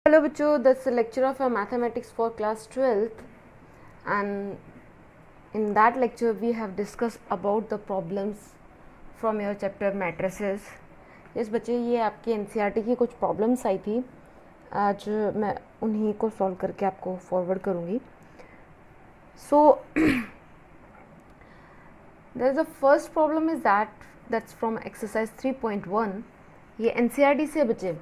Hello बच्चों, that's the lecture of mathematics for class 12th, and in that lecture we have discussed about the problems from your chapter matrices. Yes बच्चे, ये आपकी NCERT की कुछ problems आई थी, आज मैं उन्हीं को सॉल्व करके आपको फॉरवर्ड करूँगी. So there is the first problem is that's from exercise 3.1. ये एनसीईआरटी से बच्चे,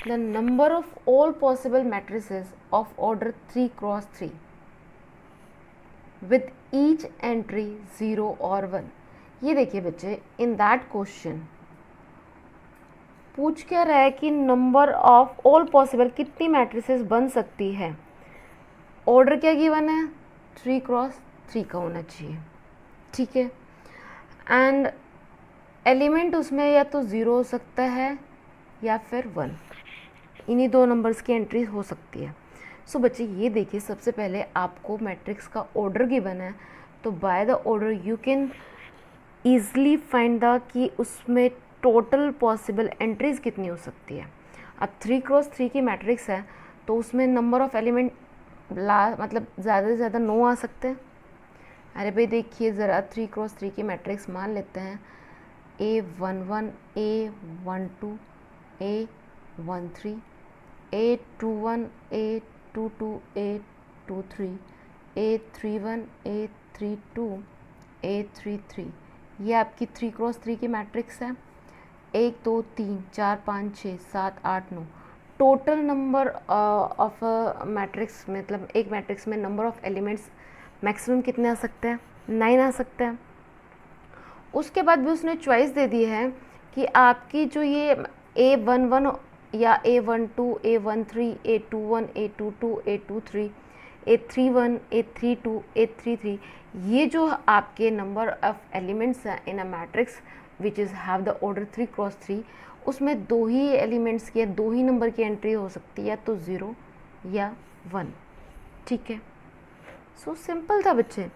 the number of all possible matrices of order 3 cross 3 with each entry 0 और 1. ये देखिए बच्चे, in that question पूछ क्या रहा है कि नंबर ऑफ ऑल पॉसिबल कितनी मैट्रिसेस बन सकती है. ऑर्डर क्या गिवन है, 3 क्रॉस 3 का होना चाहिए, ठीक है. एंड एलिमेंट उसमें या तो 0 हो सकता है या फिर 1, इन्हीं दो नंबर्स की एंट्री हो सकती है. सो बच्चे ये देखिए, सबसे पहले आपको मैट्रिक्स का ऑर्डर गिवन है, तो by the order you can easily find the कि उसमें टोटल पॉसिबल एंट्रीज कितनी हो सकती है. अब 3 क्रॉस 3 की मैट्रिक्स है तो उसमें नंबर ऑफ एलिमेंट मतलब ज़्यादा से ज़्यादा 9 आ सकते हैं. अरे भाई देखिए ज़रा, 3 क्रॉस 3 की मैट्रिक्स मान लेते हैं, A11 A12 A13 A21 A22 A23 A31 A32 A33. ये आपकी 3 क्रॉस 3 की मैट्रिक्स है. 1 2 3 4 5 6 7 8 9 टोटल नंबर ऑफ मैट्रिक्स, मतलब एक मैट्रिक्स में नंबर ऑफ एलिमेंट्स मैक्सिमम कितने आ सकते हैं, 9 आ सकते हैं. उसके बाद भी उसने चॉइस दे दी है कि आपकी जो ये A11 या A12 A13 A21 A22 A23 A31 A32 A33, ये जो आपके नंबर ऑफ एलिमेंट्स हैं in a matrix which is have the order 3 cross 3, उसमें दो ही एलिमेंट्स की, दो ही नंबर की एंट्री हो सकती है, या तो 0 या 1, ठीक है. सो सिंपल था बच्चे,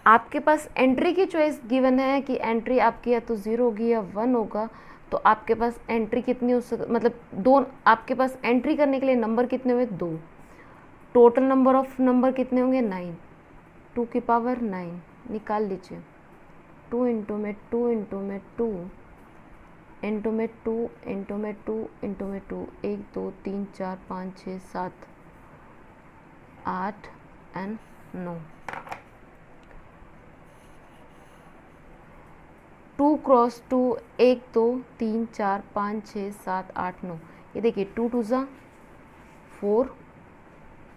आपके पास एंट्री की चॉइस गिवन है कि एंट्री आपकी या तो 0 होगी या 1 होगा. तो आपके पास एंट्री कितनी हो मतलब दो, आपके पास एंट्री करने के लिए नंबर कितने हुए, 2. टोटल नंबर ऑफ नंबर कितने होंगे, 9. 2 की पावर 9 निकाल लीजिए. 2 इंटू में 2 इंटू में 2 इंटू में 2 इंटू में 2 इंटू में 2, 1 2 3 4 5 6 7 8 एंड 9. 2 क्रॉस 2 1 2 3 4 5 6 7 8 9. ये देखिए 2 2 ज़ा 4,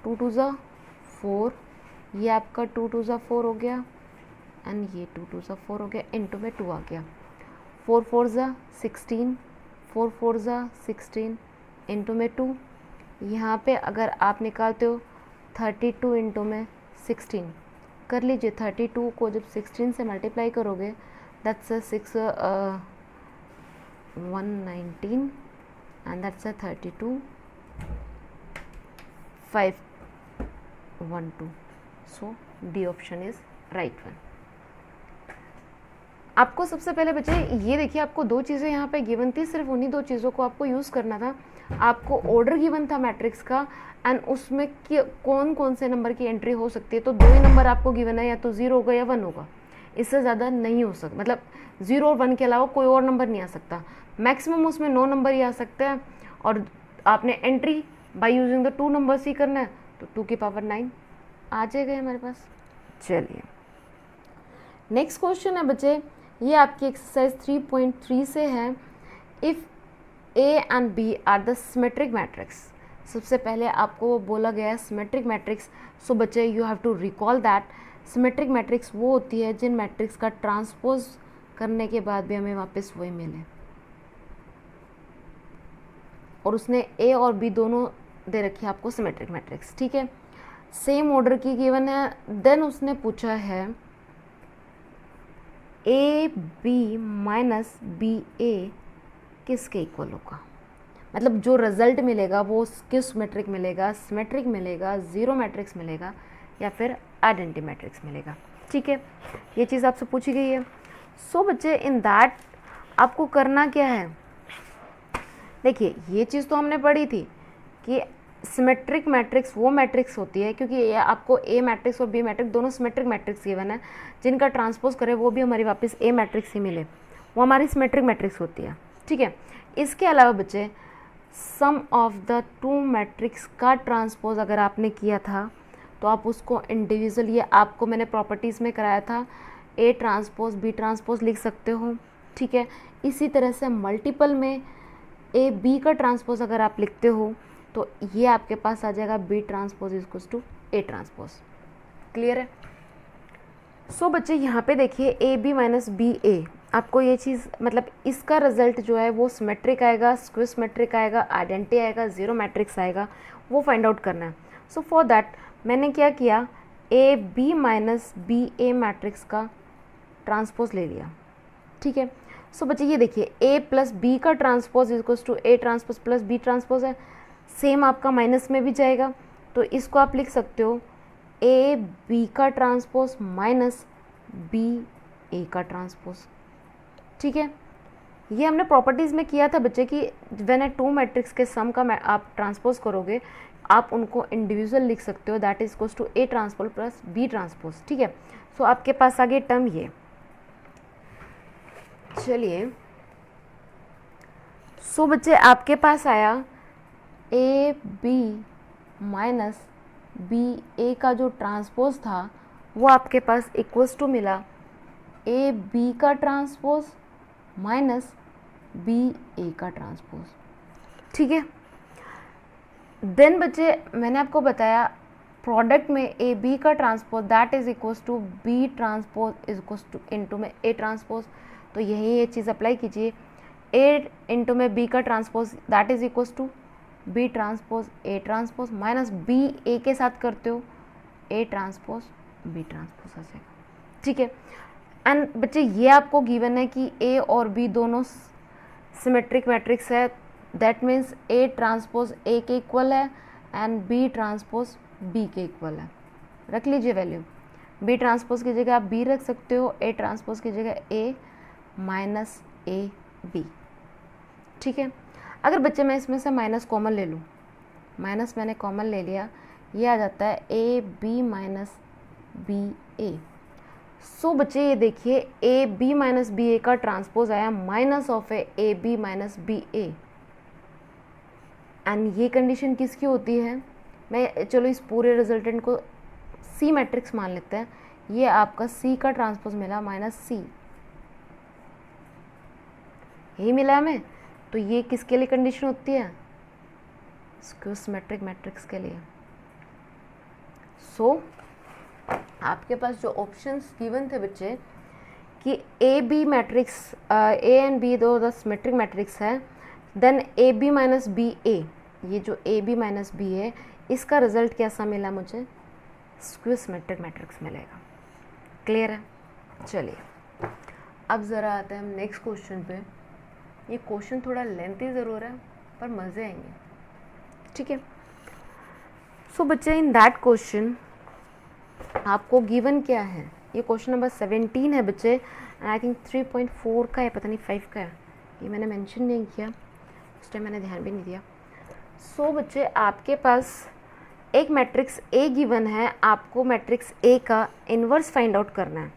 2 2 ज़ा 4, ये आपका 2 2 ज़ा 4 हो गया, एंड ये 2 2 ज़ा 4 हो गया, इंटू में 2 आ गया. 4 4 ज़ा 16, 4 4 ज़ा 16 इंटू में 2. यहाँ पे अगर आप निकालते हो 32 इंटू में 16 कर लीजिए. 32 को जब 16 से मल्टीप्लाई करोगे, that's a 119 and that's a 32 512. so D option is right one. आपको सबसे पहले बच्चे ये देखिए, आपको दो चीज़ें यहाँ पे गिवन थी, सिर्फ उन्हीं दो चीज़ों को आपको यूज़ करना था. आपको ऑर्डर गिवन था मैट्रिक्स का, एंड उसमें कौन कौन से नंबर की एंट्री हो सकती है. तो दो ही नंबर आपको गिवन है, या तो 0 होगा या 1 होगा, इससे ज़्यादा नहीं हो सकता. मतलब 0 और 1 के अलावा कोई और नंबर नहीं आ सकता. मैक्सिमम उसमें 9 नंबर ही आ सकते हैं, और आपने entry by using the 2 numbers ही करना है, तो 2 की पावर 9 आ जाएगा हमारे पास. चलिए नेक्स्ट क्वेश्चन है बच्चे, ये आपकी एक्सरसाइज 3.3 से है. If A and B are the symmetric matrix. सबसे पहले आपको बोला गया है सिमेट्रिक मैट्रिक्स. सो बच्चे you have to recall that symmetric matrix वो होती है जिन मैट्रिक्स का ट्रांसपोज करने के बाद भी हमें वापस वही मिले, और उसने A और B दोनों दे रखी है आपको सिमेट्रिक मैट्रिक्स, ठीक है. सेम ऑर्डर की गिवन है. देन उसने पूछा है AB माइनस BA किसके इक्वल होगा, मतलब जो रिजल्ट मिलेगा वो किस मैट्रिक मिलेगा, सिमेट्रिक मिलेगा, ज़ीरो मैट्रिक्स मिलेगा, या फिर आइडेंटिटी मैट्रिक्स मिलेगा, ठीक है. ये चीज़ आपसे पूछी गई है. सो बच्चे इन दैट आपको करना क्या है, देखिए ये चीज़ तो हमने पढ़ी थी कि सिमेट्रिक मैट्रिक्स वो मैट्रिक्स होती है, क्योंकि ये आपको ए मैट्रिक्स और बी मैट्रिक्स दोनों सिमेट्रिक मैट्रिक्स गिवन है, जिनका ट्रांसपोज करें वो भी हमारी वापस ए मैट्रिक्स ही मिले, वो हमारी सिमेट्रिक मैट्रिक्स होती है। ठीक है, इसके अलावा बच्चे सम ऑफ द टू मैट्रिक्स का ट्रांसपोज अगर आपने किया था तो आप उसको इंडिविजुअल, ये आपको मैंने प्रॉपर्टीज़ में कराया था, ए ट्रांसपोज बी ट्रांसपोज लिख सकते हो। ठीक है, इसी तरह से मल्टीपल में ए बी का ट्रांसपोज अगर आप लिखते हो तो ये आपके पास आ जाएगा B transpose equals to A transpose. Clear है? सो बच्चे यहाँ पे देखिए A B minus B A, आपको ये चीज़ मतलब इसका रिजल्ट जो है वो सिमेट्रिक आएगा, स्क्वायर सिमेट्रिक आएगा, आइडेंटिटी आएगा, जीरो मैट्रिक्स आएगा, वो फाइंड आउट करना है। सो फॉर दैट मैंने क्या किया, A B minus B A matrix का ट्रांसपोज ले लिया। ठीक है, सो बच्चे ये देखिए ए प्लस बी का transpose equals to A transpose plus B transpose है, सेम आपका माइनस में भी जाएगा, तो इसको आप लिख सकते हो ए बी का ट्रांसपोज माइनस बी ए का ट्रांसपोज। ठीक है, ये हमने प्रॉपर्टीज़ में किया था बच्चे कि व्हेन ए टू मैट्रिक्स के सम का आप ट्रांसपोज करोगे आप उनको इंडिविजुअल लिख सकते हो, that is equals to A transpose plus B transpose. ठीक है, सो आपके पास आ गई टर्म ये। चलिए सो बच्चे आपके पास आया A B minus B A का जो ट्रांसपोज था वो आपके पास इक्वल्स टू मिला ए बी का ट्रांसपोज माइनस बी ए का ट्रांसपोज। ठीक है, देन बच्चे मैंने आपको बताया प्रोडक्ट में ए बी का transpose that is equals to b transpose is equals to into में ए ट्रांसपोज, तो यही ये चीज़ अप्लाई कीजिए, ए इंटू में बी का transpose that is equals to b transpose a transpose minus B a के साथ करते हो ए ट्रांसपोज बी ट्रांसपोज आ जाएगा। ठीक है, एंड बच्चे ये आपको गिवन है कि ए और बी दोनों सिमेट्रिक मैट्रिक्स है, that means A transpose A के इक्वल है एंड बी ट्रांसपोज बी के इक्वल है। रख लीजिए वैल्यू, बी ट्रांसपोज की जगह आप बी रख सकते हो, ए ट्रांसपोज की जगह ए माइनस ए बी। ठीक है, अगर बच्चे मैं इसमें से माइनस कॉमन ले लूँ, माइनस मैंने कॉमन ले लिया, ये आ जाता है A B minus B A. So बच्चे ये देखिए A B minus B A का ट्रांसपोज आया minus of A B minus B A, and ये कंडीशन किसकी होती है, मैं चलो इस पूरे रिजल्टेंट को सी मैट्रिक्स मान लेते हैं, ये आपका सी का ट्रांसपोज मिला माइनस सी, यही मिला हमें, तो ये किसके लिए कंडीशन होती है, स्क्वायर सिमेट्रिक मैट्रिक्स के लिए। सो आपके पास जो ऑप्शंस गिवन थे बच्चे कि a b matrix a and b दो द सिमेट्रिक मैट्रिक्स है, then a B minus B a, ये जो ए बी माइनस बी है इसका रिजल्ट कैसा मिला मुझे, स्क्वायर सिमेट्रिक मैट्रिक्स मिलेगा। क्लियर है? चलिए अब ज़रा आते हैं हम नेक्स्ट क्वेश्चन पे। ये क्वेश्चन थोड़ा लेंथी ज़रूर है पर मज़े आएंगे। ठीक है, सो बच्चे इन दैट क्वेश्चन आपको गिवन क्या है, ये क्वेश्चन नंबर 17 है बच्चे, आई थिंक 3.4 का है, पता नहीं 5 का है, ये मैंने मेंशन नहीं किया, उस टाइम मैंने ध्यान भी नहीं दिया। सो बच्चे आपके पास एक मैट्रिक्स ए गिवन है, आपको मैट्रिक्स ए का इन्वर्स फाइंड आउट करना है,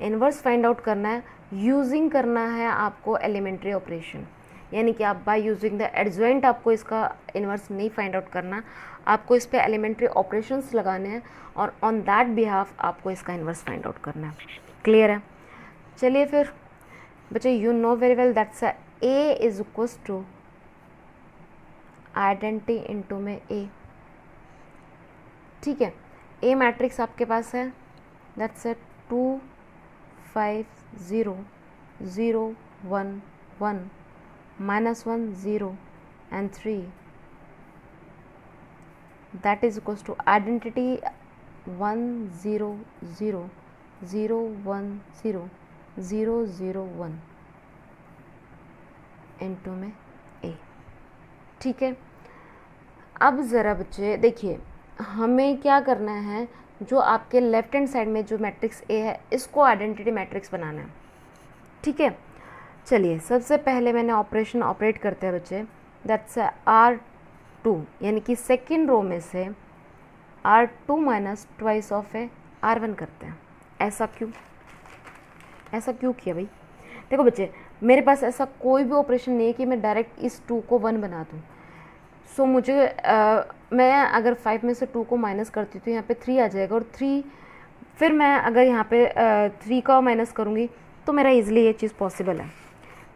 इन्वर्स फाइंड आउट करना है, यूजिंग करना है आपको एलिमेंट्री ऑपरेशन, यानी कि आप बाय यूजिंग द एडजॉइंट आपको इसका इन्वर्स नहीं फाइंड आउट करना, आपको इस पे एलिमेंट्री ऑपरेशंस लगाने हैं और ऑन दैट बिहाफ आपको इसका इन्वर्स फाइंड आउट करना है। क्लियर है? चलिए फिर बच्चे you know very well that's A is equals to identity into में ए। ठीक है, ए मैट्रिक्स आपके पास है, that's 2 5 0 0 1 1 -1 0 and 3, that is equals to identity 1 0 0 0 1 0 0 0 1 into में ए। ठीक है, अब ज़रा बच्चे देखिए हमें क्या करना है, जो आपके लेफ्ट हैंड साइड में जो मैट्रिक्स ए है इसको आइडेंटिटी मैट्रिक्स बनाना है। ठीक है, चलिए सबसे पहले मैंने ऑपरेशन ऑपरेट करते हैं बच्चे, दैट्स R2, यानी कि सेकेंड रो में से R2 minus twice of a R1 करते हैं। ऐसा क्यों किया भाई? देखो बच्चे, मेरे पास ऐसा कोई भी ऑपरेशन नहीं है कि मैं डायरेक्ट इस 2 को 1 बना दूँ। सो मुझे मैं अगर 5 में से 2 को माइनस करती तो यहाँ पे 3 आ जाएगा, और 3 फिर मैं अगर यहाँ पे 3 का माइनस करूँगी तो मेरा इजीली ये चीज़ पॉसिबल है।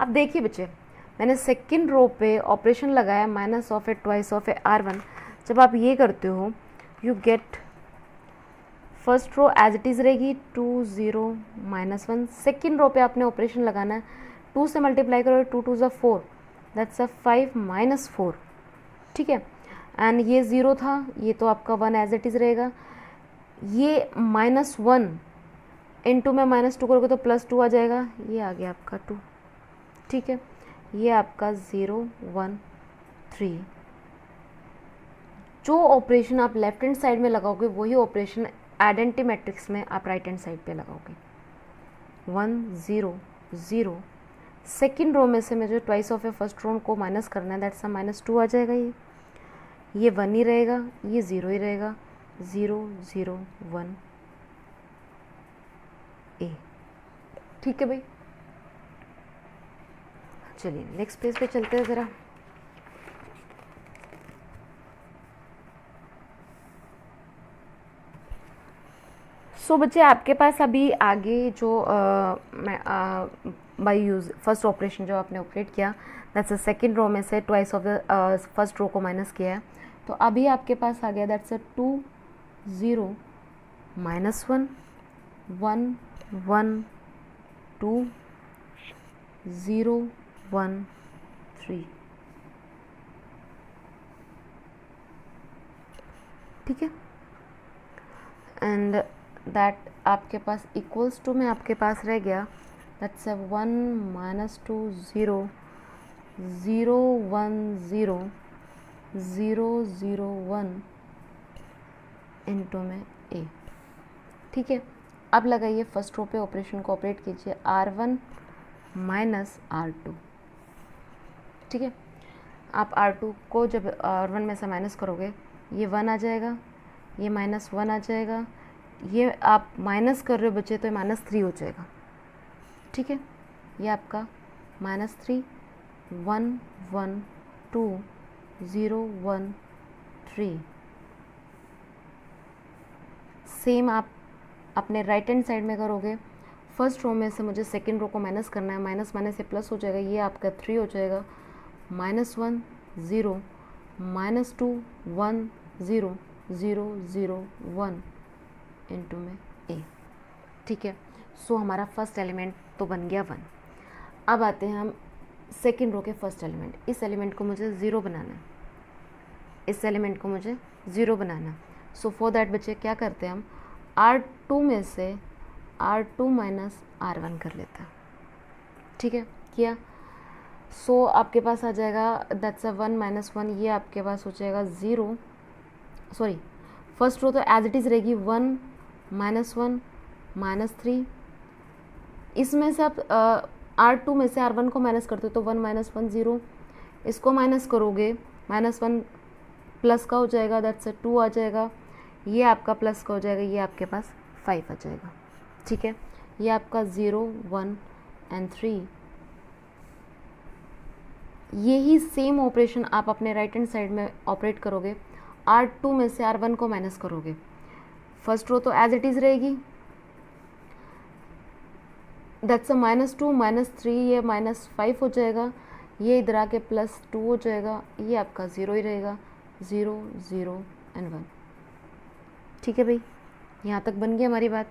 अब देखिए बच्चे, मैंने सेकेंड रो पे ऑपरेशन लगाया minus of a twice of a R1। जब आप ये करते हो you get first row as it is रहेगी 2 0 -1। सेकेंड रो पे आपने ऑपरेशन लगाना है, 2 से मल्टीप्लाई करो, 2 2 4, दैट्स 5 -4, ठीक है। एंड ये 0 था, ये तो आपका 1 एज इट इज़ रहेगा। ये -1 इंटू में -2 करोगे तो +2 आ जाएगा, ये आ गया आपका 2, ठीक है। ये आपका 0 1 3। जो ऑपरेशन आप लेफ्ट हैंड साइड में लगाओगे वही ऑपरेशन आइडेंटिटी मैट्रिक्स में आप राइट हैंड साइड पे लगाओगे। 1 0 0, सेकेंड रो में से मुझे twice of a first row को माइनस करना है, दैट्स -2 आ जाएगा। ये 1 ही रहेगा, ये 0 ही रहेगा, 0 0 1 ए, ठीक है भाई। चलिए नेक्स्ट पेज पे चलते हैं ज़रा। सो बच्चे, आपके पास अभी आगे जो बाय यूज फर्स्ट ऑपरेशन जो आपने ऑपरेट किया, दैट्स सेकेंड रो में से twice of the first row को माइनस किया है, तो अभी आपके पास आ गया दैट्स 2 0 -1 1 1 2 0 1 3, ठीक है। एंड दैट आपके पास इक्वल्स टू में आपके पास रह गया दैट्स 1 -2 0 0 1 0 0 0 1 इंटू में ए, ठीक है। अब लगाइए फर्स्ट रो पे ऑपरेशन को ऑपरेट कीजिए, R1 माइनस R2, ठीक है। आप R2 को जब R1 में से माइनस करोगे, ये 1 आ जाएगा, ये -1 आ जाएगा, ये आप माइनस कर रहे हो बच्चे तो ये -3 हो जाएगा, ठीक है। ये आपका -3 1 1 2 0 1 3। सेम आप अपने राइट हैंड साइड में करोगे, फर्स्ट रो में से मुझे सेकेंड रो को माइनस करना है, माइनस माइनस से प्लस हो जाएगा, ये आपका 3 हो जाएगा, -1 0 -2 1 0 0 0 1 इंटू में ए, ठीक है। सो हमारा फर्स्ट एलिमेंट तो बन गया 1। अब आते हैं हम सेकेंड रो के फर्स्ट एलिमेंट। इस एलिमेंट को मुझे 0 बनाना है, इस एलिमेंट को मुझे 0 बनाना है। सो फॉर दैट बच्चे क्या करते हैं, हम R2 में से R2 माइनस R1 कर लेते हैं, ठीक है। किया, सो आपके पास आ जाएगा दैट्स 1 -1, ये आपके पास हो जाएगा 0, सॉरी फर्स्ट रो तो एज इट इज़ रहेगी 1 -1 -3। इसमें से आप R2 में से R1 को माइनस करते हो तो 1 -1 0, इसको माइनस करोगे, -1 प्लस का हो जाएगा, दैट्स 2 आ जाएगा, ये आपका प्लस का हो जाएगा, ये आपके पास 5 आ जाएगा, ठीक है। ये आपका 0 1 एंड 3। यही सेम ऑपरेशन आप अपने राइट हैंड साइड में ऑपरेट करोगे, R2 में से R1 को माइनस करोगे, फर्स्ट रो तो एज इट इज़ रहेगी, दैट्स -2 -3, ये -5 हो जाएगा, ये इधर आके +2 हो जाएगा, ये आपका 0 ही रहेगा, 0 0 एंड 1, ठीक है भाई। यहाँ तक बन गई हमारी बात।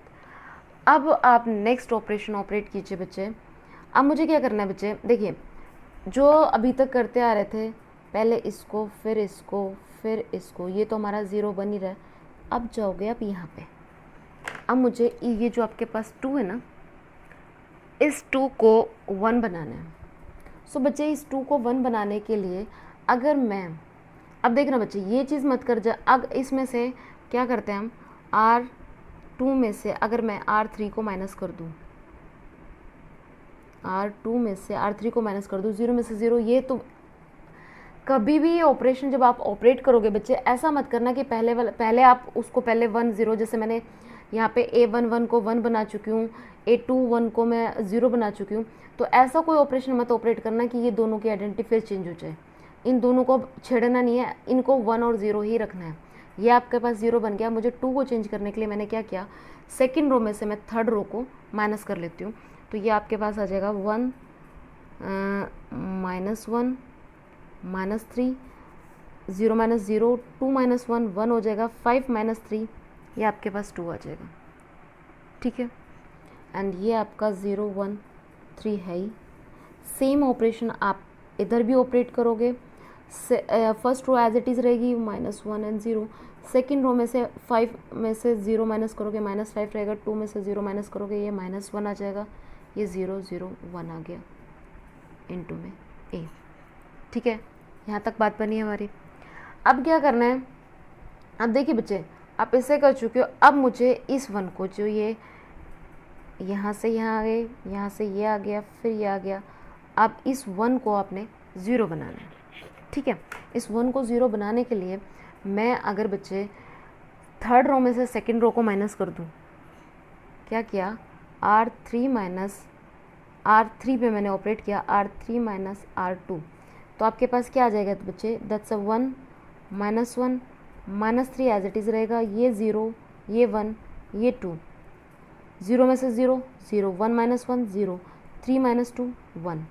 अब आप नेक्स्ट ऑपरेशन ऑपरेट कीजिए बच्चे। अब मुझे क्या करना है बच्चे, देखिए जो अभी तक करते आ रहे थे, पहले इसको फिर इसको फिर इसको, ये तो हमारा 0 बन ही रहा है। अब जाओगे आप यहाँ पे, अब मुझे ये जो आपके पास 2 है ना, इस 2 को 1 बनाना है। सो बच्चे इस 2 को 1 बनाने के लिए अगर मैं, अब देखना बच्चे ये चीज़ मत कर जा, अब इसमें से क्या करते हैं हम, R2 में से अगर मैं R3 को माइनस कर दूँ, R2 में से R3 को माइनस कर दूँ, 0 में से 0, ये तो कभी भी ये ऑपरेशन जब आप ऑपरेट करोगे बच्चे, ऐसा मत करना कि पहले आप उसको पहले 1 0, जैसे मैंने यहाँ पे A11 को 1 बना चुकी हूँ, A21 को मैं 0 बना चुकी हूँ। तो ऐसा कोई ऑपरेशन मत ऑपरेट करना कि ये दोनों की आइडेंटिटी फिर चेंज हो जाए। इन दोनों को छेड़ना नहीं है, इनको 1 और 0 ही रखना है। ये आपके पास 0 बन गया। मुझे 2 को चेंज करने के लिए मैंने क्या किया, सेकेंड रो में से मैं थर्ड रो को माइनस कर लेती हूँ। तो ये आपके पास आ जाएगा 1 -1 -3, 0 -0, 2 -1 1 हो जाएगा, 5 -3, ये आपके पास 2 आ जाएगा। ठीक है, एंड ये आपका 0 1 3 है ही। सेम ऑपरेशन आप इधर भी ऑपरेट करोगे। First row as it is रहेगी -1 एंड 0। सेकेंड रो में से 5 में से 0 माइनस करोगे -5 रहेगा, 2 में से 0 माइनस करोगे ये -1 आ जाएगा, ये 0 0 1 आ गया इनटू में A। ठीक है, यहाँ तक बात बनी है हमारी। अब क्या करना है, अब देखिए बच्चे, आप इसे कर चुके हो। अब मुझे इस 1 को, जो ये यहाँ से यहाँ आ गए, यहाँ से ये आ गया, फिर ये आ गया, अब इस 1 को आपने 0 बनाना है। ठीक है, इस 1 को 0 बनाने के लिए मैं अगर बच्चे थर्ड रो में से सेकंड रो को माइनस कर दूँ, क्या किया, R3 पे मैंने ऑपरेट किया, R3 माइनस R2, तो आपके पास क्या आ जाएगा तो बच्चे, दैट्स 1 -1 -3 एज इट इज़ रहेगा, ये 0 ये 1 ये 2, 0 में से 0 0 1 -1 0, 3 -2 1।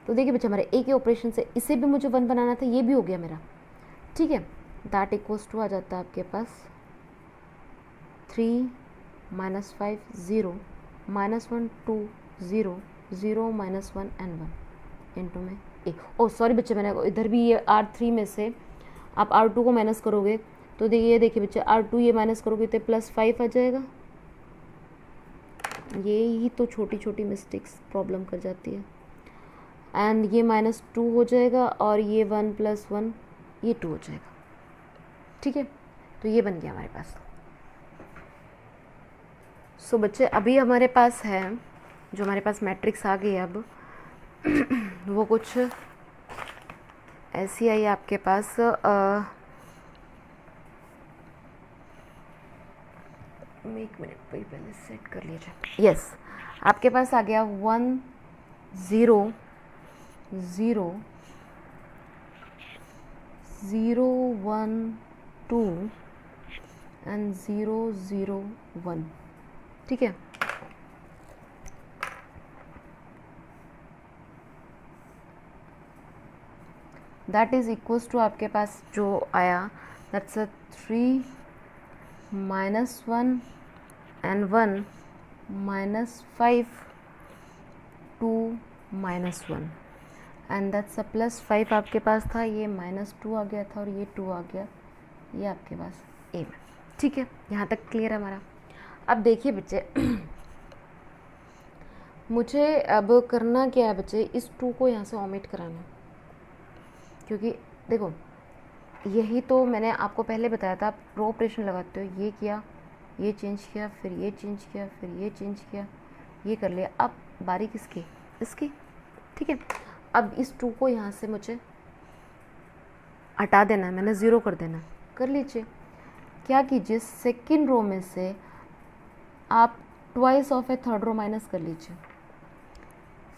तो देखिए बच्चे, हमारे एक ही ऑपरेशन से इसे भी मुझे 1 बनाना था, ये भी हो गया मेरा। ठीक है, दैट इक्वल्स टू आ जाता है आपके पास 3 -5 0 -1 2 0 0 -1 एंड 1 इनटू में A। ओ सॉरी बच्चे, मैंने इधर भी ये R3 में से आप R2 को माइनस करोगे तो देखिए बच्चे, R2 ये माइनस करोगे तो +5 आ जाएगा। ये ही तो छोटी छोटी मिस्टेक्स प्रॉब्लम कर जाती है। एंड ये -2 हो जाएगा, और ये 1 + 1 ये 2 हो जाएगा। ठीक है, तो ये बन गया हमारे पास। सो बच्चे, अभी हमारे पास है, जो हमारे पास मैट्रिक्स आ गई है अब वो कुछ ऐसी आई आपके पास। एक मिनट पहले सेट कर लीजिए। यस, आपके पास आ गया 1 0 0 0 1 2 एंड 0 0 1। ठीक है, दैट इज इक्वल्स टू आपके पास जो आया, दैट्स 3 -1 एंड 1 -5 2 -1 एंड दैट्स +5 आपके पास था, ये -2 आ गया था, और ये 2 आ गया, ये आपके पास A में। ठीक है, यहाँ तक क्लियर है हमारा। अब देखिए बच्चे, मुझे अब करना क्या है बच्चे, इस 2 को यहाँ से ओमिट कराना, क्योंकि देखो यही तो मैंने आपको पहले बताया था। आप रो ऑपरेशन लगाते हो, ये किया, ये चेंज किया, फिर ये चेंज किया, फिर ये चेंज किया, ये कर लिया। अब बारी किसकी, इसकी। ठीक है, अब इस 2 को यहाँ से मुझे हटा देना है, मैंने 0 कर देना है। कर लीजिए, क्या कीजिए, सेकेंड रो में से आप twice of a third row minus कर लीजिए।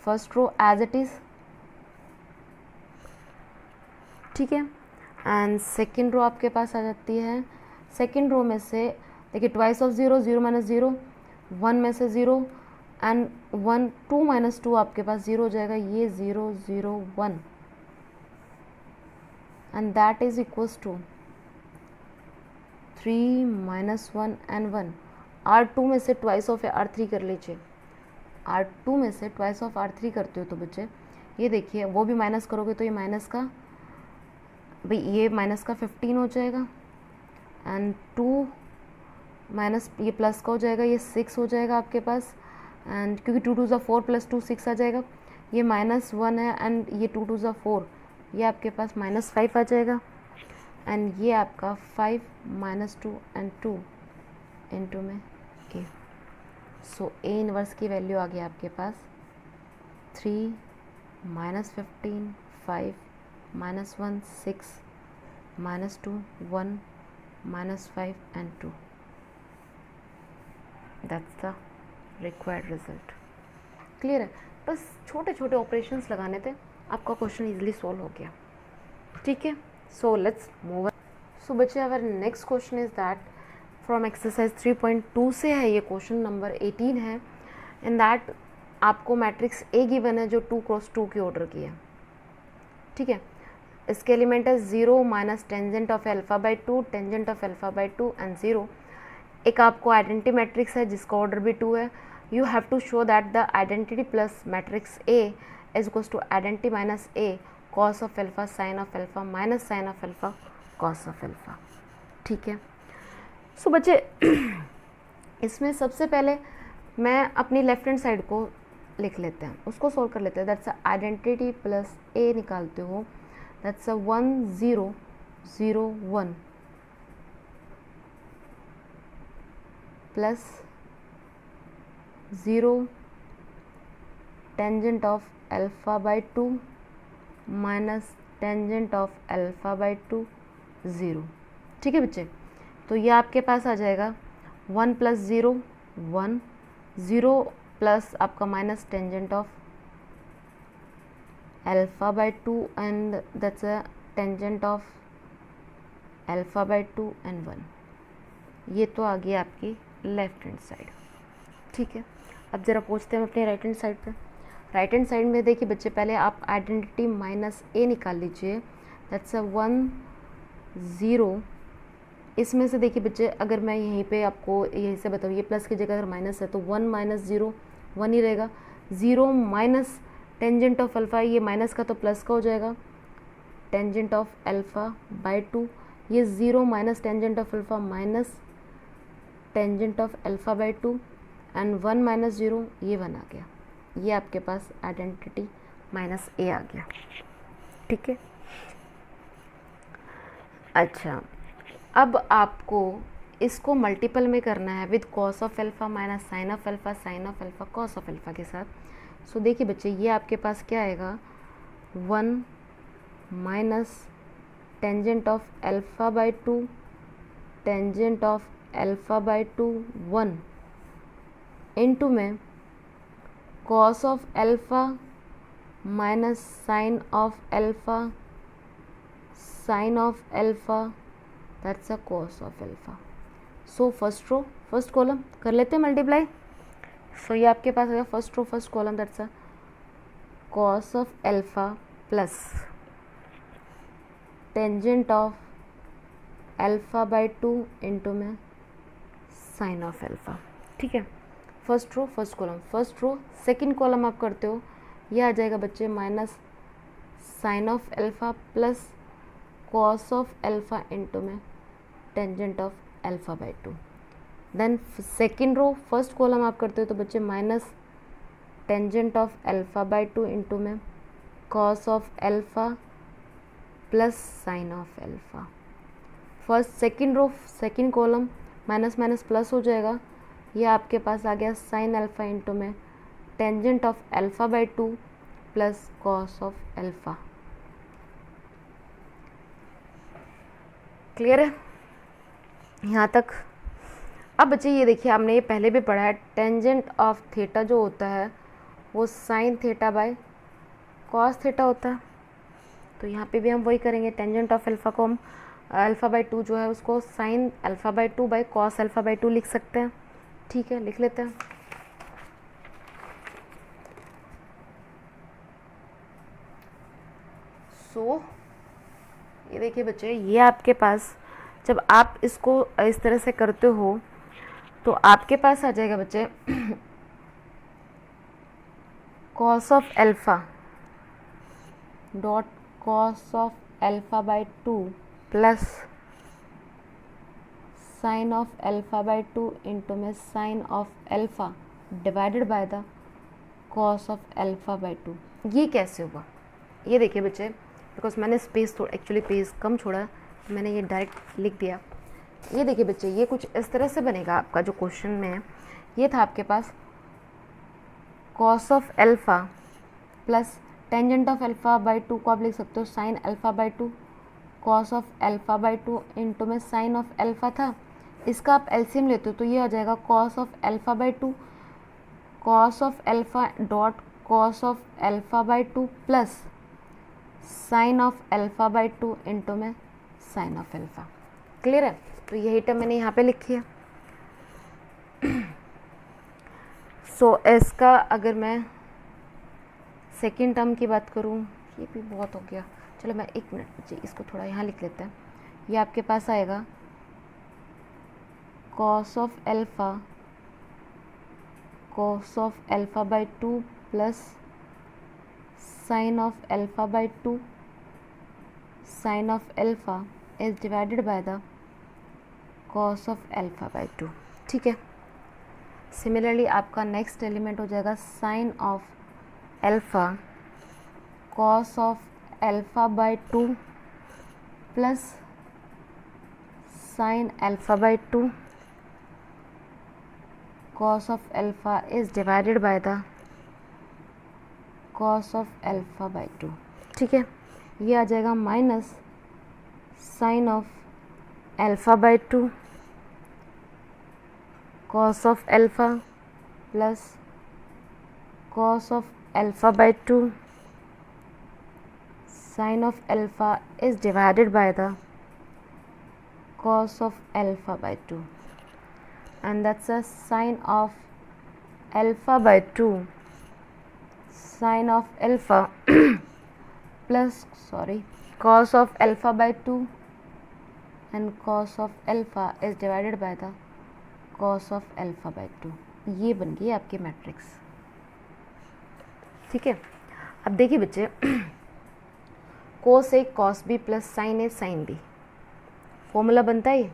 First row as it is, ठीक है, एंड सेकेंड रो आपके पास आ जाती है। सेकेंड रो में से देखिए, ट्वाइस ऑफ 0 0 -0, 1 में से 0 एंड 1 2 -2 आपके पास 0 हो जाएगा, ये 0 0 1 and that is equals to 3 -1 and 1। R2 में से ट्वाइस ऑफ R3 कर लीजिए। R2 में से ट्वाइस ऑफ R3 करते हो तो बच्चे ये देखिए, वो भी माइनस करोगे तो ये माइनस का, भाई ये माइनस का 15 हो जाएगा, एंड 2 माइनस ये प्लस का हो जाएगा, ये 6 हो जाएगा आपके पास, एंड क्योंकि 2 2 4 + 2 6 आ जाएगा, ये -1 है, एंड ये 2 2 4, ये आपके पास -5 आ जाएगा, एंड ये आपका 5 -2 एंड 2 इनटू में A। सो A इनवर्स की वैल्यू आ गई आपके पास 3 -15 5 -1 6 -2 1 -5 and 2. That's the required result. Clear है? बस छोटे छोटे ऑपरेशंस लगाने थे, आपका क्वेश्चन इजीली सॉल्व हो गया. ठीक है, सो लेट्स मूव. सो बच्चे our next question is that from exercise 3.2 से है, ये क्वेश्चन नंबर 18 है. इन दैट आपको मैट्रिक्स ए गिवन है जो 2 क्रॉस 2 की ऑर्डर की है. ठीक है, इसके एलिमेंट है 0 minus tangent of alpha by 2, tangent of alpha by 2 and 0. एक आपको आइडेंटिटी मैट्रिक्स है जिसका ऑर्डर भी 2 है. You have to show that the identity plus matrix A is equals to identity minus A cos of alpha sine of alpha minus sine of alpha cos of alpha. ठीक है, so बच्चे इसमें सबसे पहले मैं अपनी लेफ्ट हैंड साइड को लिख लेते हैं, उसको सोल्व कर लेते हैं. दैट्स आइडेंटिटी प्लस ए निकालते हो, that's 1 0 0 1 plus 0 tangent of alpha by 2 minus tangent of alpha by 2 0. ठीक है बच्चे, तो ये आपके पास आ जाएगा 1 प्लस 0 1 0 प्लस आपका minus tangent of alpha by 2 and that's a tangent of alpha by 2 and 1. ये तो आ गई आपकी लेफ्ट हैंड साइड. ठीक है, अब ज़रा पहुँचते हैं अपने राइट हैंड साइड पे. राइट हैंड साइड में देखिए बच्चे, पहले आप आइडेंटिटी माइनस ए निकाल लीजिए. दैट्स 1 0. इसमें से देखिए बच्चे, अगर मैं यहीं पे आपको यहीं से बताऊँ, ये प्लस की जगह अगर माइनस है तो 1 माइनस 0 1 ही रहेगा. 0 माइनस टेंजेंट ऑफ अल्फ़ा, ये माइनस का तो प्लस का हो जाएगा, टेंजेंट ऑफ अल्फ़ा बाई 2. ये 0 minus tangent of alpha minus tangent of alpha by 2 and 1 minus 0, ये 1 आ गया. ये आपके पास आइडेंटिटी माइनस ए आ गया. ठीक है, अच्छा अब आपको इसको मल्टीपल में करना है with cos of alpha minus sine of alpha sine of alpha cos of alpha के साथ. सो देखिए बच्चे, ये आपके पास क्या आएगा, 1 minus tangent of alpha by 2 tangent of alpha by 2 1 into में cos of alpha minus sine of alpha sine of alpha that's a cos of alpha. So first row first column कर लेते हैं मल्टीप्लाई. सो ये आपके पास आएगा first row first column, that's a cos of alpha plus tangent of alpha by 2 into में sine of alpha. ठीक है, first row first column. First row second column आप करते हो, ये आ जाएगा बच्चे minus sine of alpha plus cos of alpha into में tangent of alpha by 2. Then second row first column आप करते हो तो बच्चे minus tangent of alpha by 2 into में cos of alpha plus sine of alpha. First second row second column minus minus plus हो जाएगा, ये आपके पास आ गया साइन अल्फ़ा इंटू में tangent of alpha by 2 plus cos of alpha. Clear है यहाँ तक? अब बच्चे ये देखिए, आपने ये पहले भी पढ़ा है, टेंजेंट ऑफ थीटा जो होता है वो sine theta by cos theta होता है. तो यहाँ पे भी हम वही करेंगे, टेंजेंट ऑफ अल्फ़ा को हम अल्फ़ा बाई 2 जो है उसको sign alpha by 2 by cos alpha by 2 लिख सकते हैं. ठीक है, लिख लेते हैं. सो ये देखिए बच्चे, ये आपके पास जब आप इसको इस तरह से करते हो तो आपके पास आ जाएगा बच्चे cos of alpha dot cos of alpha by 2 plus sine of alpha by 2 into में sine of alpha divided by the cos of alpha by 2. ये कैसे हुआ? ये देखिए बच्चे, बिकॉज मैंने स्पेस थोड़ा एक्चुअली पेज कम छोड़ा, तो मैंने ये डायरेक्ट लिख दिया. ये देखिए बच्चे, ये कुछ इस तरह से बनेगा आपका जो क्वेश्चन में है. ये था आपके पास cos of alpha plus tangent of alpha by 2 को आप लिख सकते हो sine alpha by 2, cos of alpha by 2 into में साइन ऑफ अल्फ़ा था, इसका आप एलसीएम लेते हो तो ये आ जाएगा cos of alpha by 2, cos of alpha dot cos of alpha by 2 plus sine of alpha by 2 into में साइन ऑफ अल्फ़ा। क्लियर है? तो यही टर्म मैंने यहाँ पे लिखी है। सो इसका अगर मैं सेकेंड टर्म की बात करूँ, ये भी बहुत हो गया, चलो मैं 1 मिनट जी इसको थोड़ा यहाँ लिख लेते हैं। ये आपके पास आएगा cos of alpha by 2 plus sine of alpha by 2 sine of alpha is divided by the cos of alpha by 2। ठीक है। सिमिलरली आपका नेक्स्ट एलिमेंट हो जाएगा sine of alpha cos of alpha by 2 plus sine alpha by 2 cos of alpha is divided by the cos of alpha by 2। ठीक है। ये आ जाएगा minus sine of alpha by 2 cos of alpha plus cos of alpha by 2 sine of alpha is divided by the cos of alpha by 2, and that's a sine of alpha by 2 sine of alpha plus cos of alpha by 2 and cos of alpha is divided by the cos of alpha by 2। ये बन गई आपकी matrix. ठीक है। अब देखिए बच्चे, cos A cos B plus sin A sin B formula बनता है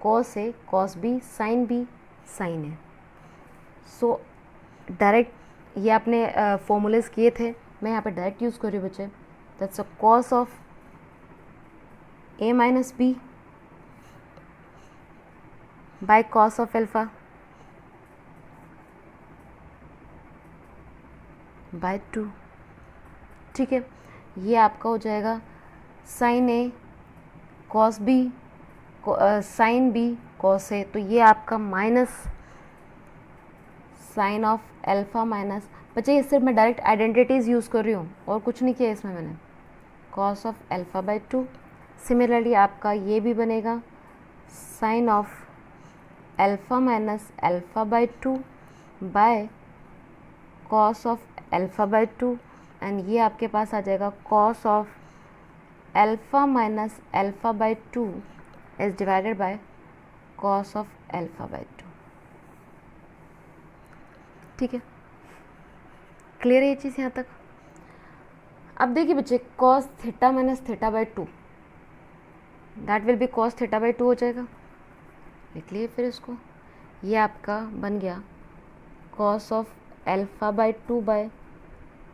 cos A cos B sin B sin A। So direct ये आपने फॉर्मूलेस किए थे, मैं यहाँ पे डायरेक्ट यूज़ कर रही हूँ बच्चे। That's a cos of A minus B by cos of alpha by 2। ठीक है। ये आपका हो जाएगा sine A cos B sine B cos A, तो ये आपका minus sine of alpha minus, बच्चे इससे मैं डायरेक्ट आइडेंटिटीज़ यूज़ कर रही हूँ और कुछ नहीं किया इसमें मैंने, cos of alpha by 2। Similarly आपका ये भी बनेगा sine of alpha minus alpha by 2 by cos of alpha by 2, and ये आपके पास आ जाएगा cos of alpha minus alpha by 2 is divided by cos of alpha by 2। ठीक है। क्लियर है ये चीज़ यहाँ तक? अब देखिए बच्चे, cos theta minus theta by 2 that will be cos theta by 2 हो जाएगा। लिख लिए फिर इसको, ये आपका बन गया cos of alpha by 2 by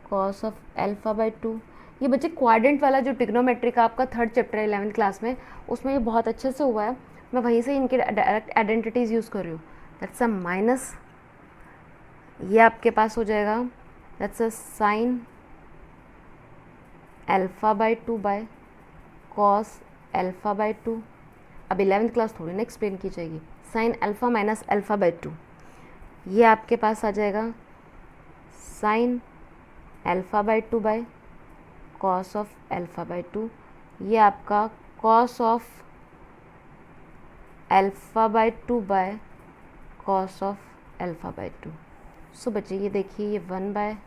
cos of alpha by 2। ये बच्चे क्वाड्रेंट वाला जो ट्रिग्नोमेट्री का आपका थर्ड चैप्टर है 11th क्लास में, उसमें ये बहुत अच्छे से हुआ है, मैं वहीं से इनके डायरेक्ट आइडेंटिटीज़ यूज़ कर रही हूँ। दैट्स अ माइनस, ये आपके पास हो जाएगा that's a sine alpha by 2 by cos alpha by 2। अब 11th क्लास थोड़ी ना एक्सप्लेन की जाएगी। Sine alpha minus alpha by 2, ये आपके पास आ जाएगा sine alpha by 2 by cos of alpha by 2। ये आपका cos of alpha by 2 by cos of alpha by 2। So बच्चे ये देखिए, ये 1 by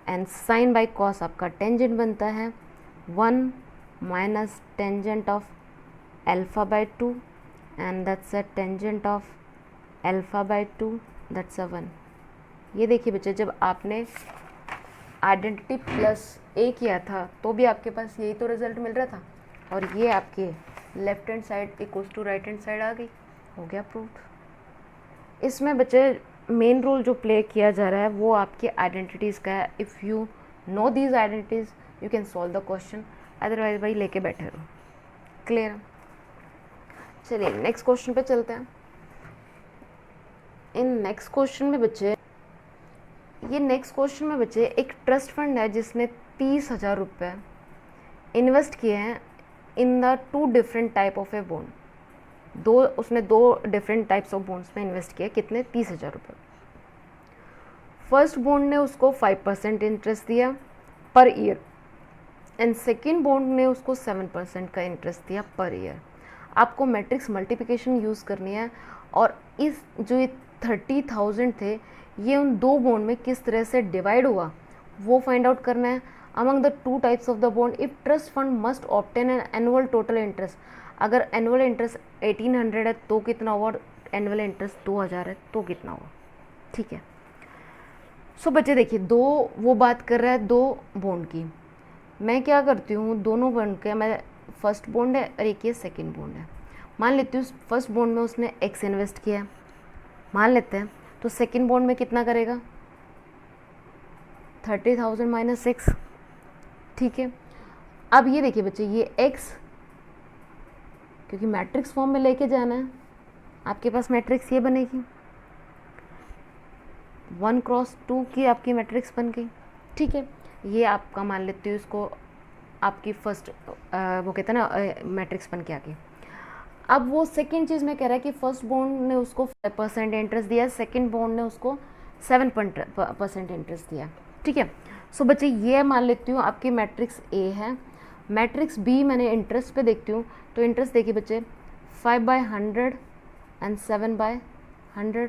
and sine by cos आपका टेंजेंट बनता है 1 minus tangent of alpha by 2, and that's a tangent of alpha by 2, that's a 1। ये देखिए बच्चे, जब आपने आइडेंटिटी प्लस ए किया था तो भी आपके पास यही तो रिजल्ट मिल रहा था, और ये आपके left hand side equals to right hand side आ गई, हो गया प्रूफ। इसमें बच्चे मेन रोल जो प्ले किया जा रहा है वो आपके आइडेंटिटीज़ का है। If you know these identities you can solve the question, otherwise भाई लेके बैठे रहो। क्लियर? चलिए नेक्स्ट क्वेश्चन पे चलते हैं। इन नेक्स्ट क्वेश्चन में बच्चे ये नेक्स्ट क्वेश्चन में बच्चे एक ट्रस्ट फंड है जिसने 30,000 रुपये इन्वेस्ट किए हैं in the 2 different type of a bond. उसने 2 डिफरेंट टाइप्स ऑफ बॉन्ड्स में इन्वेस्ट किए, कितने? 30,000 रुपये। फर्स्ट बॉन्ड ने उसको 5% इंटरेस्ट दिया per year and second bond ने उसको 7% का इंटरेस्ट दिया पर ईयर। आपको मैट्रिक्स मल्टीप्लिकेशन यूज़ करनी है और इस जो ये 30,000 थे ये उन 2 बॉन्ड में किस तरह से डिवाइड हुआ वो फाइंड आउट करना है। Among the 2 types of the bond if trust fund must obtain an annual total interest, अगर एनुअल इंटरेस्ट 1800 है तो कितना हुआ, और एनुअल इंटरेस्ट 2000 है तो कितना हुआ। ठीक है, सो बच्चे देखिए 2 वो बात कर रहा है 2 बॉन्ड की। मैं क्या करती हूँ, दोनों बॉन्ड के मैं फर्स्ट बॉन्ड है और एक ये सेकेंड बॉन्ड है, मान लेती हूँ फर्स्ट बॉन्ड में उसने x इन्वेस्ट किया है, मान लेते हैं, तो सेकेंड बॉन्ड में कितना करेगा 30,000 माइनस x। ठीक है, अब ये देखिए बच्चे ये x क्योंकि मैट्रिक्स फॉर्म में लेके जाना है, आपके पास मैट्रिक्स ये बनेगी 1x2 की आपकी मैट्रिक्स बन गई। ठीक है, ये आपका मान लेती हूँ इसको आपकी फर्स्ट वो कहते हैं ना मैट्रिक्स बन के आ गई। अब वो सेकेंड चीज़ में कह रहा है कि फर्स्ट बॉन्ड ने उसको 5% इंटरेस्ट दिया, सेकेंड बॉन्ड ने उसको 7% इंटरेस्ट दिया। ठीक है, सो बच्चे ये मान लेती हूँ आपकी मैट्रिक्स ए है। मैट्रिक्स बी मैंने इंटरेस्ट पे देखती हूँ, तो इंटरेस्ट देखिए बच्चे 5/100 एंड 7/100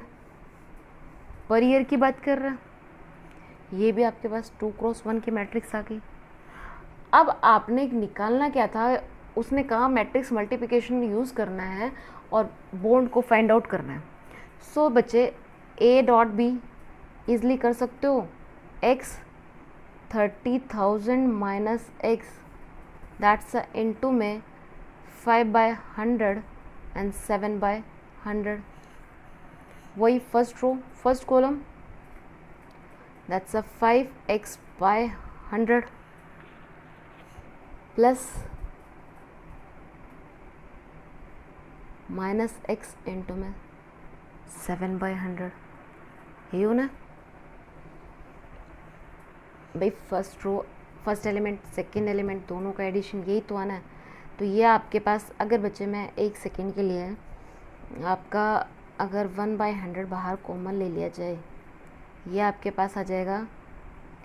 पर ईयर की बात कर रहा है। ये भी आपके पास 2x1 की मैट्रिक्स आ गई। अब आपने निकालना क्या था, उसने कहा मैट्रिक्स मल्टीप्लिकेशन यूज़ करना है और बॉन्ड को फाइंड आउट करना है। सो बच्चे ए डॉट बी ईजिली कर सकते हो, x 30,000 minus x that's into में 5/100 एंड 7/100, वही first row first column that's 5x/100 plus minus x into में 7/100। यही हो ना भाई, first row first element second element दोनों का एडिशन यही तो आना है। तो ये आपके पास अगर बच्चे मैं 1 सेकेंड के लिए आपका अगर 1/100 बाहर कॉमन ले लिया जाए, ये आपके पास आ जाएगा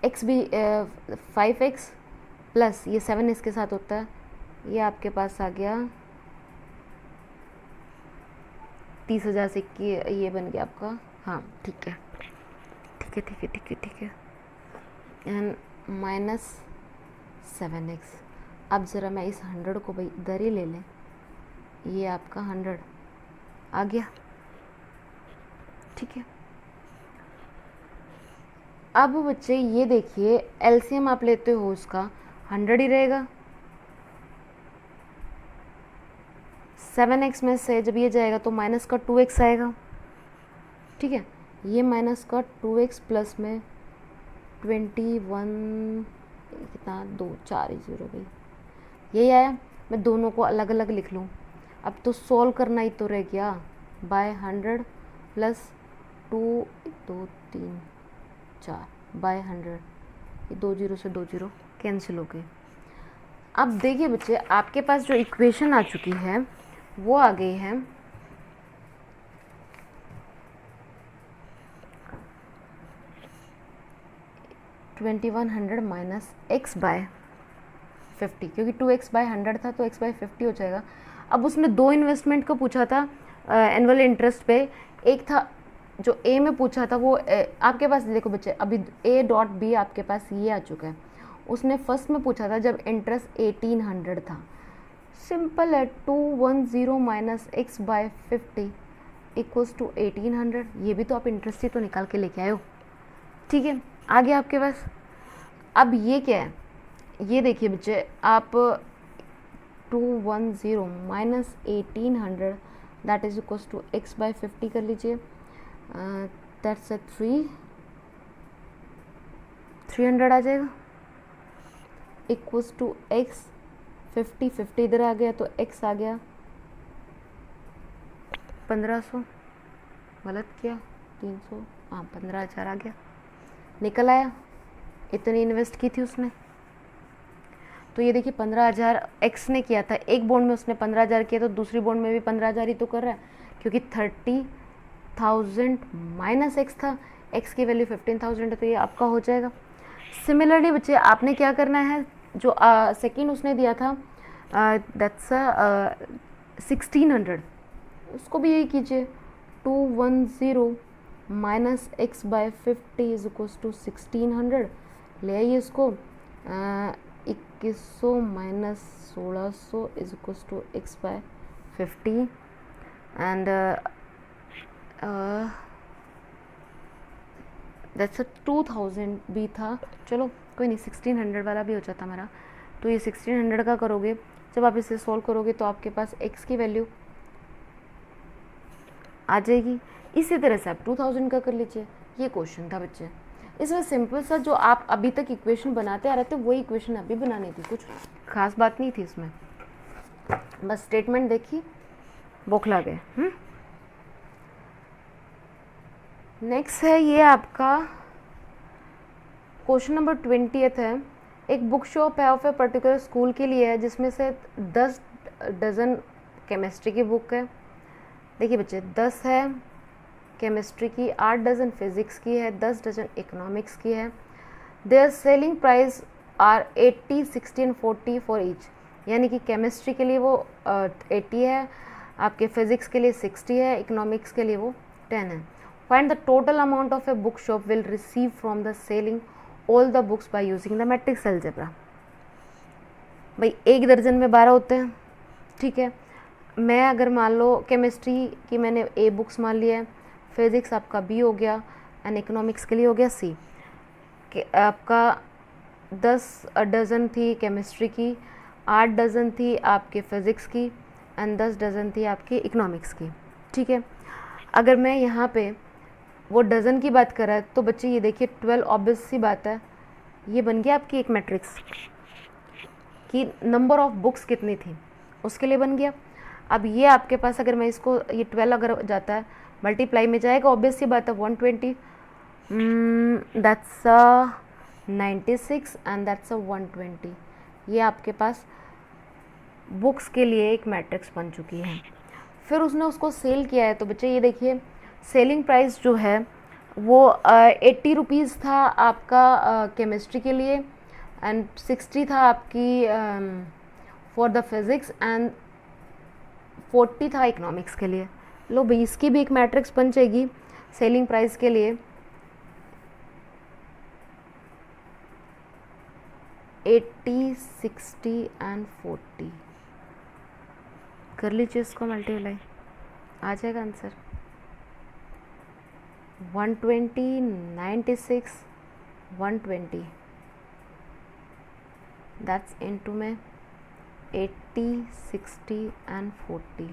x भी 5x प्लस ये 7 इसके साथ होता है, ये आपके पास आ गया 30,000 से कि ये बन गया आपका, हाँ ठीक है ठीक है ठीक है ठीक है ठीक है एंड माइनस 7x। अब ज़रा मैं इस 100 को भाई इधर ही ले लें, ये आपका 100 आ गया। ठीक है, अब बच्चे ये देखिए एलसीएम आप लेते हो उसका 100 ही रहेगा। 7x में से जब ये जाएगा तो माइनस का 2x आएगा। ठीक है, ये माइनस का 2x प्लस में 21 कितना 2 4 0 भाई यही आया। मैं दोनों को अलग अलग लिख लूँ, अब तो सॉल्व करना ही तो रह गया। बाय 100 प्लस 2 2 3 4 बाय 100, ये 2 0 से 2 0 कैंसिल हो गए। अब देखिए बच्चे आपके पास जो इक्वेशन आ चुकी है वो आ गई है 2100 माइनस x बाय 50, क्योंकि 2x/100 था तो x/50 हो जाएगा। अब उसने 2 इन्वेस्टमेंट को पूछा था एनुअल इंटरेस्ट पे, एक था जो ए में पूछा था वो आपके पास देखो बच्चे अभी a डॉट बी आपके पास ये आ चुका है। उसने फर्स्ट में पूछा था जब इंटरेस्ट 1800 था। सिंपल है, 210 माइनस x/50 इक्वल्स टू 1800। ये भी तो आप इंटरेस्ट ही तो निकाल के लेके आए हो। ठीक है, आ गया आपके पास। अब ये क्या है, ये देखिए बच्चे आप 210 minus 1800 that is equals to x/50 कर लीजिए, दैट्स 300 आ जाएगा इक्वल्स टू x 50 इधर आ गया तो x आ गया 1500, गलत किया 300, हाँ 15,000 आ गया। निकल आया, इतनी इन्वेस्ट की थी उसने। तो ये देखिए 15,000 एक्स ने किया था, एक बॉन्ड में उसने 15,000 किया, तो दूसरी बॉन्ड में भी 15,000 ही तो कर रहा है, क्योंकि 30,000 माइनस एक्स था, एक्स की वैल्यू 15,000 है, तो ये आपका हो जाएगा। सिमिलरली बच्चे आपने क्या करना है, जो सेकेंड उसने दिया था दैट्स 1600, उसको भी यही कीजिए, 210 minus x by 50 is equals to 1600, ले आइए इसको, 2100 minus 1600 is equals to x by 50 and that's 2000 भी था, चलो कोई नहीं, 1600 वाला भी हो जाता हमारा। तो ये 1600 का करोगे, जब आप इसे सॉल्व करोगे तो आपके पास x की वैल्यू आ जाएगी। इसी तरह से आप 2000 का कर लीजिए। ये क्वेश्चन था बच्चे, इसमें सिंपल सा जो आप अभी तक इक्वेशन बनाते आ रहे थे वही इक्वेशन अभी बनानी थी, कुछ खास बात नहीं थी इसमें, बस स्टेटमेंट देखी बौखला गए। नेक्स्ट है ये आपका क्वेश्चन नंबर 20 है। एक बुक शॉप है ऑफ ए पर्टिकुलर स्कूल के लिए है, जिसमें से 10 डजन केमिस्ट्री की बुक है। देखिए बच्चे 10 है केमिस्ट्री की, 8 डजन फिजिक्स की है, 10 डजन इकोनॉमिक्स की है। Their selling price are 80, 60 and 40 for each, यानी कि केमिस्ट्री के लिए वो 80 है, आपके फिजिक्स के लिए 60 है, इकोनॉमिक्स के लिए वो 10 है। Find the total amount of a book shop will receive from the selling all the books bye using the matrix algebra. भाई एक दर्जन में 12 होते हैं, ठीक है। मैं अगर मान लो केमिस्ट्री की मैंने ए बुक्स मान लिया है, फिजिक्स आपका बी हो गया एंड इकोनॉमिक्स के लिए हो गया सी, आपका 10 डजन थी केमिस्ट्री की, 8 डजन थी आपके फिज़िक्स की एंड 10 डजन थी आपकी इकोनॉमिक्स की, ठीक है। अगर मैं यहाँ पे वो डज़न की बात कर रहा है तो बच्चे ये देखिए 12 ऑब्वियस सी बात है, ये बन गया आपकी एक मैट्रिक्स कि नंबर ऑफ बुक्स कितनी थी उसके लिए बन गया। अब ये आपके पास अगर मैं इसको ये 12 अगर जाता है मल्टीप्लाई में जाएगा, ऑब्वियस सी बात है 120, दैट्स 96 एंड दैट्स 120, ये आपके पास बुक्स के लिए एक मैट्रिक्स बन चुकी है। फिर उसने उसको सेल किया है, तो बच्चे ये देखिए सेलिंग प्राइस जो है वो 80 रुपीज़ था आपका केमिस्ट्री के लिए एंड 60 था आपकी फॉर द फिज़िक्स एंड 40 था इकोनॉमिक्स के लिए। लो भाई इसकी भी एक मैट्रिक्स बन जाएगी सेलिंग प्राइस के लिए, 80, 60 एंड 40, कर लीजिए इसको मल्टीप्लाई, आ जाएगा आंसर 120, 96, 120, दैट्स इनटू में 80, 60 and 40,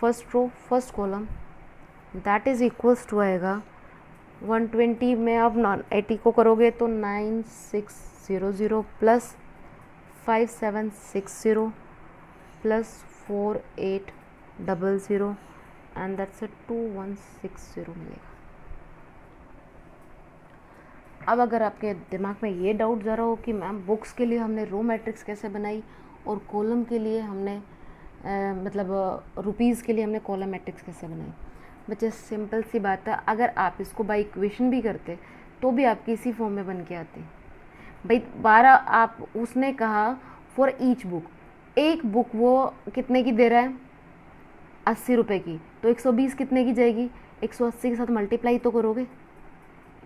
first row first column that is equals to आएगा 120 में अब 80 को करोगे तो 9600 प्लस 5760 प्लस 4800 एंड दैट्स 2160 मिलेगा। अब अगर आपके दिमाग में ये डाउट ज़रा हो कि मैम बुक्स के लिए हमने रो मैट्रिक्स कैसे बनाई और कॉलम के लिए हमने मतलब रुपीज़ के लिए हमने कॉलम मैट्रिक्स कैसे बनाई, बच्चे सिंपल सी बात है, अगर आप इसको बाय इक्वेशन भी करते तो भी आपकी इसी फॉर्म में बन के आती। भाई 12 आप उसने कहा फॉर ईच बुक, एक बुक वो कितने की दे रहा है 80 रुपये की, तो 120 कितने की जाएगी, 180 के साथ मल्टीप्लाई तो करोगे,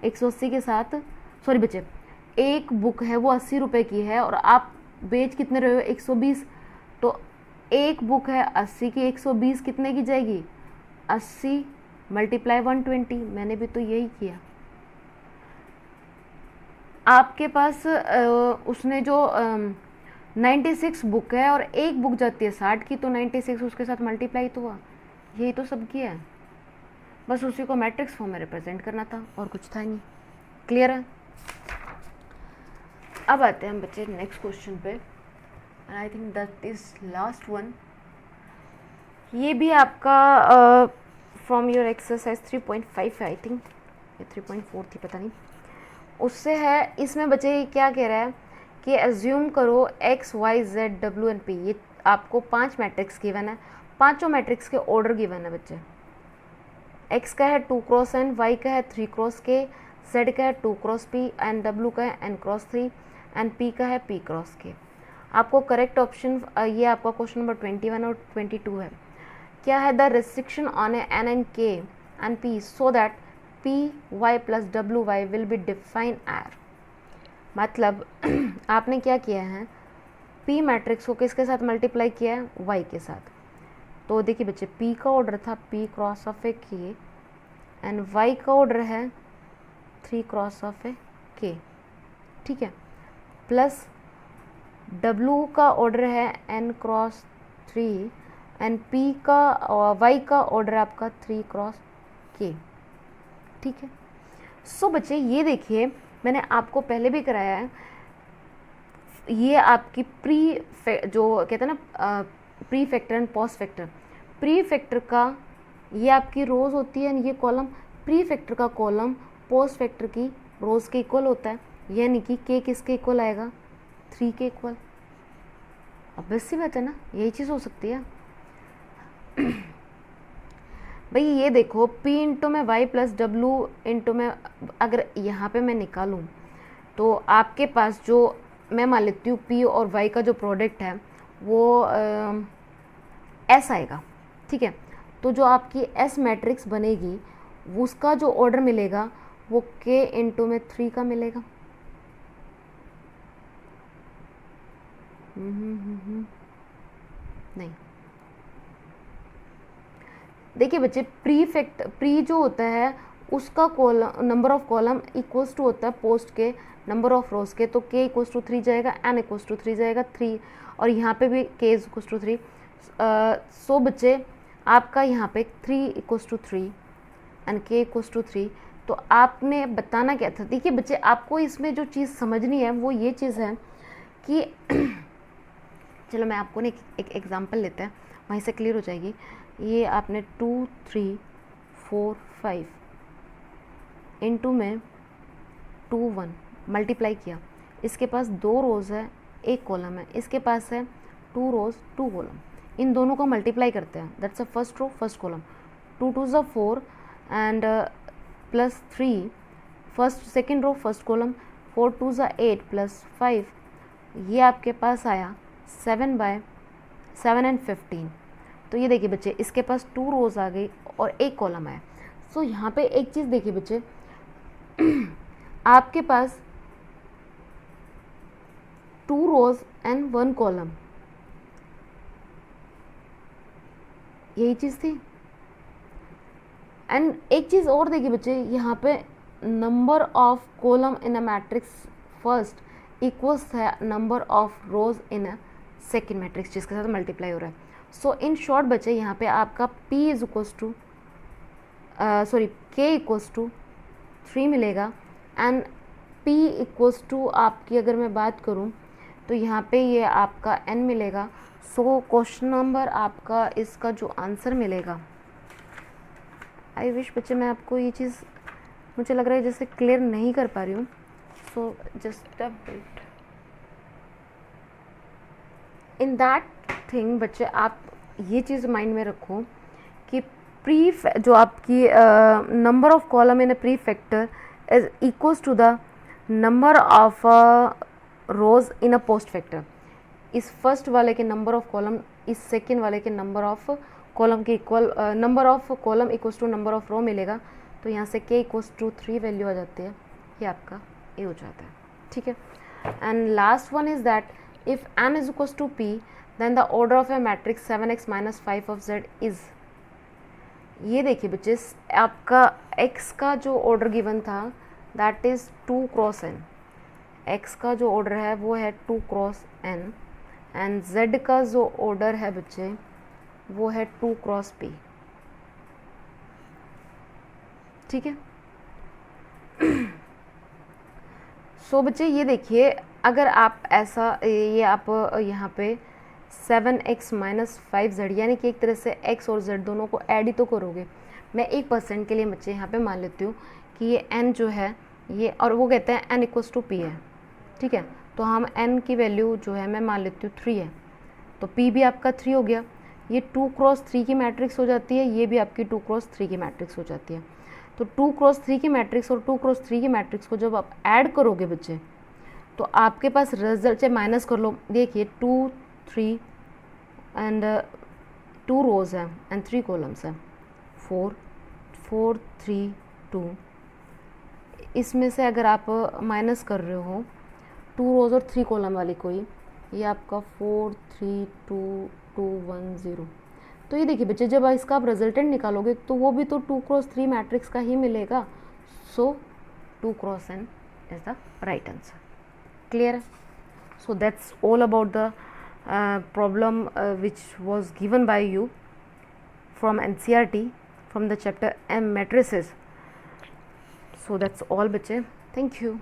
180 के साथ, सॉरी बच्चे एक बुक है वो 80 रुपये की है और आप बेच कितने रहे हो 120, तो एक बुक है 80 की, 120 कितने की जाएगी 80 मल्टीप्लाई 120, मैंने भी तो यही किया। आपके पास उसने जो 96 बुक है और एक बुक जाती है 60 की, तो 96 उसके साथ मल्टीप्लाई तो हुआ, यही तो सब किया है, बस उसी को मैट्रिक्स फॉर्म में रिप्रेजेंट करना था और कुछ था नहीं। क्लियर है। अब आते हैं हम बच्चे नेक्स्ट क्वेश्चन पे, and I think that is last one. ये भी आपका फ्रॉम योर एक्सरसाइज 3.5 है आई थिंक, ये 3.4 थी पता नहीं, उससे है। इसमें बच्चे क्या कह रहा है कि एज्यूम करो x y z w and p, ये आपको 5 मैट्रिक्स गिवन है, पांचों मैट्रिक्स के ऑर्डर गिवन है बच्चे। x का है 2 क्रॉस n, y का है 3 क्रॉस k, z का है 2 क्रॉस p एंड w का है n क्रॉस 3 एंड p का है p क्रॉस k। आपको करेक्ट ऑप्शन, ये आपका क्वेश्चन नंबर 21 और 22 है। क्या है the restriction on A n and k and p so that p y plus w y will be defined as, मतलब आपने क्या किया है, p मैट्रिक्स को किसके साथ मल्टीप्लाई किया है, y के साथ। तो देखिए बच्चे p का ऑर्डर था p cross of A k and y का ऑर्डर है 3 क्रॉस ऑफ ए k, ठीक है, प्लस w का ऑर्डर है n क्रॉस 3 एंड p का y का ऑर्डर आपका 3 क्रॉस k, ठीक है। सो बच्चे ये देखिए मैंने आपको पहले भी कराया है, ये आपकी जो कहते हैं ना pre factor and post factor. Pre factor का ये आपकी रोज होती है, ये कॉलम, प्री फैक्टर का कॉलम पोस्ट फैक्टर की रोज के इक्वल होता है, यानी कि k किसके इक्वल आएगा, 3 के इक्वल। ऑब्वियस सी बात है ना, यही चीज़ हो सकती है भाई। ये देखो p इंटू में y प्लस डब्लू इंटू में, अगर यहाँ पे मैं निकालूँ तो आपके पास जो, मैं मान लेती हूँ p और y का जो प्रोडक्ट है वो s आएगा, ठीक है। तो जो आपकी s मैट्रिक्स बनेगी उसका जो ऑर्डर मिलेगा वो k इंटू में 3 का मिलेगा। नहीं, देखिए बच्चे प्री जो होता है उसका column, number of column equals to होता है पोस्ट के नंबर ऑफ रोज के, तो k इक्वल्स टू 3 जाएगा, n इक्वल्स टू 3 जाएगा 3, और यहाँ पे भी k इक्वल्स टू 3। सो बच्चे आपका यहाँ पे 3 equals to 3 and k equals to 3। तो आपने बताना क्या था, देखिए बच्चे आपको इसमें जो चीज़ समझनी है वो ये चीज़ है कि चलो मैं आपको ना एक एग्जांपल लेते हैं, वहीं से क्लियर हो जाएगी। ये आपने 2 3 4 5 इंटू में 2 1 मल्टीप्लाई किया, इसके पास 2 रोज़ है 1 कॉलम है, इसके पास है 2 रोज़ 2 कॉलम, इन दोनों को मल्टीप्लाई करते हैं, that's a first row first column, 2 2 ज़ा 4 and plus 3 first second row first column, 4 2 ज़ा 8 प्लस 5, ये आपके पास आया 7 एंड 15। तो ये देखिए बच्चे इसके पास 2 रोज़ आ गई और 1 कॉलम है। सो यहाँ पे एक चीज़ देखिए बच्चे आपके पास 2 रोज़ एंड 1 कॉलम, यही चीज़ थी। एंड एक चीज़ और देखिए बच्चे, यहाँ पे number of column in a matrix first equals है number of rows in a second matrix जिसके साथ मल्टीप्लाई हो रहा है। सो इन शॉर्ट बच्चे यहाँ पे आपका p is equals to k equals to 3 मिलेगा एंड p इक्वल्स टू आपकी अगर मैं बात करूँ तो यहाँ पे ये आपका n मिलेगा। सो क्वेश्चन नंबर आपका इसका जो आंसर मिलेगा, आई विश बच्चे मैं आपको ये चीज़ मुझे लग रहा है जैसे क्लियर नहीं कर पा रही हूँ, so just a bit in that thing. बच्चे आप ये चीज़ माइंड में रखो कि प्री जो आपकी number of column in a pre factor is equals to the number of rows in a post factor. इस फर्स्ट वाले के नंबर ऑफ कॉलम इस सेकेंड वाले के नंबर ऑफ कॉलम के equal, number of column equals to number of row मिलेगा। तो यहाँ से k इक्वल्स टू 3 वैल्यू आ जाती है, ये आपका ए हो जाता है, ठीक है। And last one is that if n is equals to p then the order of a matrix 7x minus 5 of z is, ये देखिए बच्चे आपका x का जो ऑर्डर गिवन था that is 2 cross n, x का जो ऑर्डर है वो है 2 क्रॉस n एंड z का जो ऑर्डर है बच्चे वो है 2 क्रॉस p, ठीक है। सो बच्चे ये देखिए अगर आप ऐसा ये आप यहाँ पे 7x माइनस 5z यानी कि एक तरह से x और z दोनों को ऐड ही तो करोगे। मैं 1% के लिए बच्चे यहाँ पे मान लेती हूँ कि ये n जो है ये, और वो कहते हैं n इक्वल्स टू p है, ठीक है। तो हम n की वैल्यू जो है मैं मान लेती हूँ 3 है, तो p भी आपका 3 हो गया। ये 2 क्रॉस 3 की मैट्रिक्स हो जाती है, ये भी आपकी 2 क्रॉस 3 की मैट्रिक्स हो जाती है। तो 2 क्रॉस 3 की मैट्रिक्स और 2 क्रॉस 3 की मैट्रिक्स को जब आप ऐड करोगे बच्चे, तो आपके पास रिजल्ट, चाहे माइनस कर लो, देखिए 2 3 एंड 2 रोज है एंड 3 कॉलम्स है, 4 4 3 2। इसमें से अगर आप माइनस कर रहे हो 2 रोज और 3 कॉलम वाली कोई, ये आपका 4 3 2 2 1 0। तो ये देखिए बच्चे, जब इसका आप रिजल्टेंट निकालोगे तो वो भी तो 2 क्रॉस 3 मैट्रिक्स का ही मिलेगा। So 2 cross n is the right answer. Clear है? So that's all about the problem which was given by you from NCERT from the chapter M matrices. So that's all बच्चे, thank you.